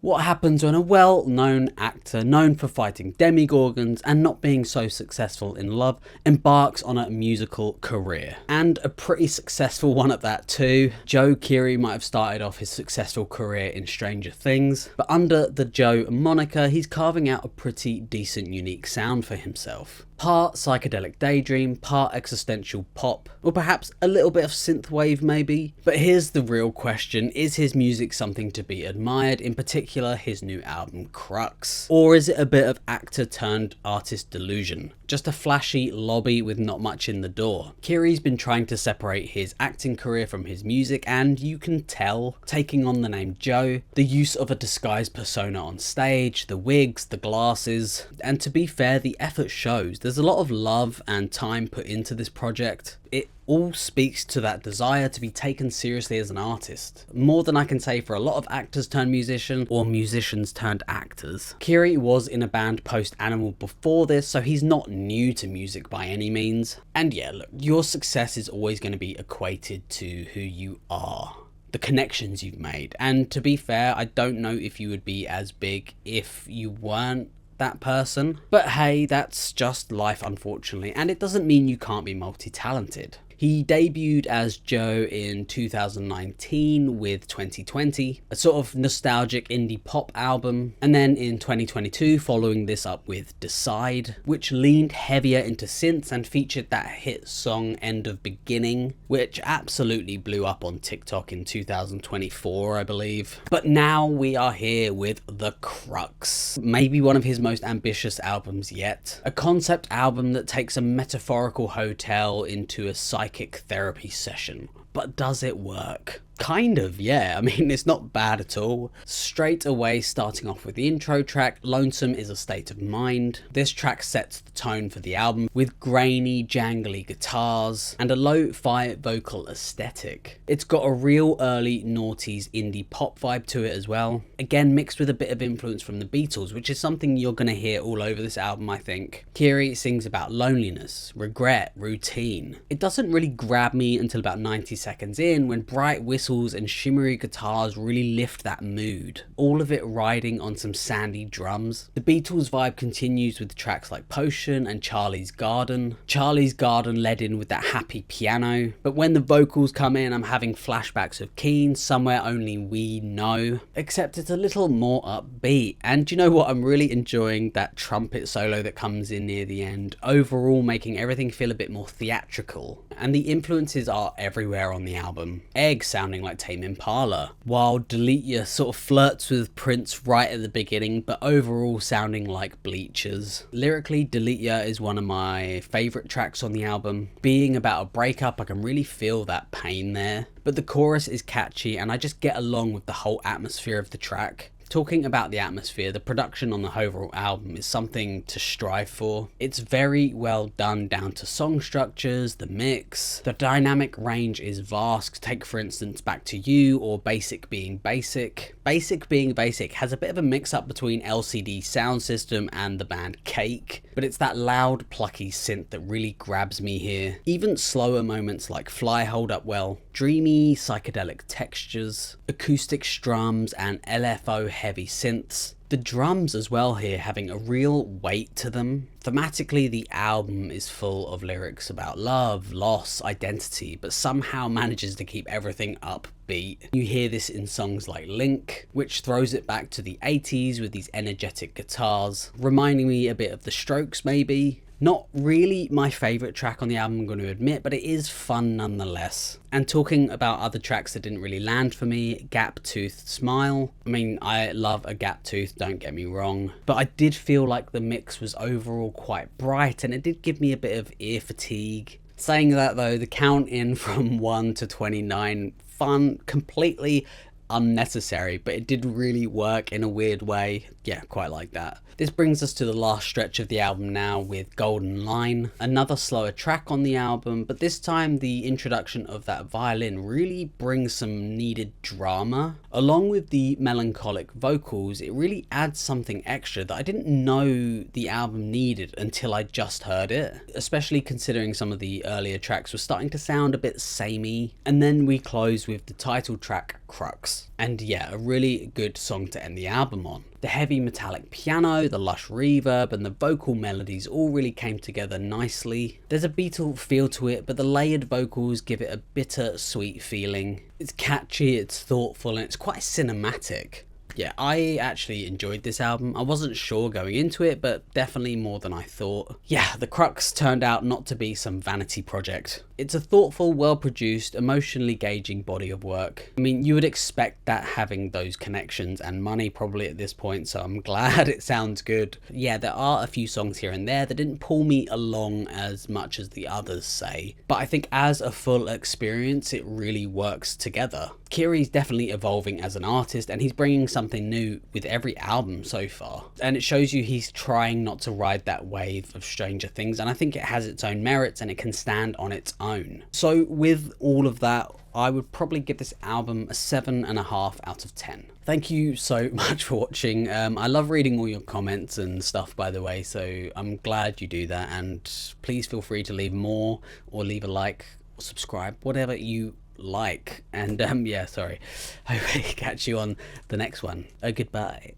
What happens when a well-known actor, known for fighting demigorgons and not being so successful in love, embarks on a musical career? And a pretty successful one at that too. Joe Keery might have started off his successful career in Stranger Things, but under the Joe moniker, he's carving out a pretty decent, unique sound for himself. Part psychedelic daydream, part existential pop, or perhaps a little bit of synthwave maybe. But here's the real question, is his music something to be admired, in particular his new album Crux? Or is it a bit of actor turned artist delusion? Just a flashy lobby with not much in the door? Keery's been trying to separate his acting career from his music, and you can tell, taking on the name Joe, the use of a disguised persona on stage, the wigs, the glasses, and to be fair, the effort shows. There's a lot of love and time put into this project. It all speaks to that desire to be taken seriously as an artist. More than I can say for a lot of actors turned musician or musicians turned actors. Keery was in a band post-Animal before this, so he's not new to music by any means. And yeah, look, your success is always going to be equated to who you are, the connections you've made. And to be fair, I don't know if you would be as big if you weren't that person. But hey, that's just life, unfortunately, and it doesn't mean you can't be multi-talented. He debuted as Joe in 2019 with 2020, a sort of nostalgic indie pop album, and then in 2022 following this up with Decide, which leaned heavier into synths and featured that hit song End of Beginning, which absolutely blew up on TikTok in 2024, I believe. But now we are here with The Crux, maybe one of his most ambitious albums yet, a concept album that takes a metaphorical hotel into a psychic therapy session. But does it work? Kind of, yeah. I mean, it's not bad at all. Straight away, starting off with the intro track, Lonesome is a state of mind. This track sets the tone for the album with grainy, jangly guitars and a lo-fi vocal aesthetic. It's got a real early noughties indie pop vibe to it as well. Again, mixed with a bit of influence from the Beatles, which is something you're going to hear all over this album, I think. Keery sings about loneliness, regret, routine. It doesn't really grab me until about 90 seconds in, when bright whistles and shimmery guitars really lift that mood, all of it riding on some sandy drums. The Beatles vibe continues with tracks like Potion and Charlie's Garden. Charlie's Garden led in with that happy piano, but when the vocals come in, I'm having flashbacks of Keane, Somewhere Only We Know, except it's a little more upbeat. And you know what, I'm really enjoying that trumpet solo that comes in near the end, overall making everything feel a bit more theatrical. And the influences are everywhere on the album. Egg sounding like Tame Impala, while Delete Ya sort of flirts with Prince right at the beginning, but overall sounding like Bleachers. Lyrically, Delete Ya is one of my favourite tracks on the album. Being about a breakup, I can really feel that pain there. But the chorus is catchy and I just get along with the whole atmosphere of the track. Talking about the atmosphere, the production on the overall album is something to strive for. It's very well done down to song structures, the mix, the dynamic range is vast. Take for instance Back to You or Basic Being Basic. Basic Being Basic has a bit of a mix up between LCD Sound System and the band Cake, but it's that loud plucky synth that really grabs me here. Even slower moments like Fly hold up well. Dreamy psychedelic textures, acoustic strums and LFO heavy synths. The drums as well here having a real weight to them. Thematically, the album is full of lyrics about love, loss, identity, but somehow manages to keep everything upbeat. You hear this in songs like Link, which throws it back to the 80s with these energetic guitars, reminding me a bit of The Strokes maybe. Not really my favourite track on the album, I'm going to admit, but it is fun nonetheless. And talking about other tracks that didn't really land for me, Gap Toothed Smile. I mean, I love a gap tooth, don't get me wrong, but I did feel like the mix was overall quite bright and it did give me a bit of ear fatigue. Saying that though, the count in from 1 to 29, fun, completely unnecessary, but it did really work in a weird way. Yeah, quite like that. This brings us to the last stretch of the album now with Golden Line, another slower track on the album, but this time the introduction of that violin really brings some needed drama. Along with the melancholic vocals, it really adds something extra that I didn't know the album needed until I just heard it, especially considering some of the earlier tracks were starting to sound a bit samey. And then we close with the title track, Crux. And yeah, a really good song to end the album on. The heavy metallic piano, the lush reverb, and the vocal melodies all really came together nicely. There's a Beatle feel to it, but the layered vocals give it a bitter sweet feeling. It's catchy, it's thoughtful, and it's quite cinematic. Yeah, I actually enjoyed this album. I wasn't sure going into it, but definitely more than I thought. Yeah, the Crux turned out not to be some vanity project. It's a thoughtful, well-produced, emotionally gauging body of work. I mean, you would expect that having those connections and money probably at this point, so I'm glad it sounds good. Yeah, there are a few songs here and there that didn't pull me along as much as the others say, but I think as a full experience, it really works together. Keery's definitely evolving as an artist, and he's bringing something new with every album so far. And it shows you he's trying not to ride that wave of Stranger Things, and I think it has its own merits and it can stand on its own. So with all of that, I would probably give this album a 7.5 out of 10. Thank you so much for watching. I love reading all your comments and stuff, by the way, so I'm glad you do that, and please feel free to leave more or leave a like or subscribe, whatever you like. And yeah, sorry, I will catch you on the next one. Goodbye.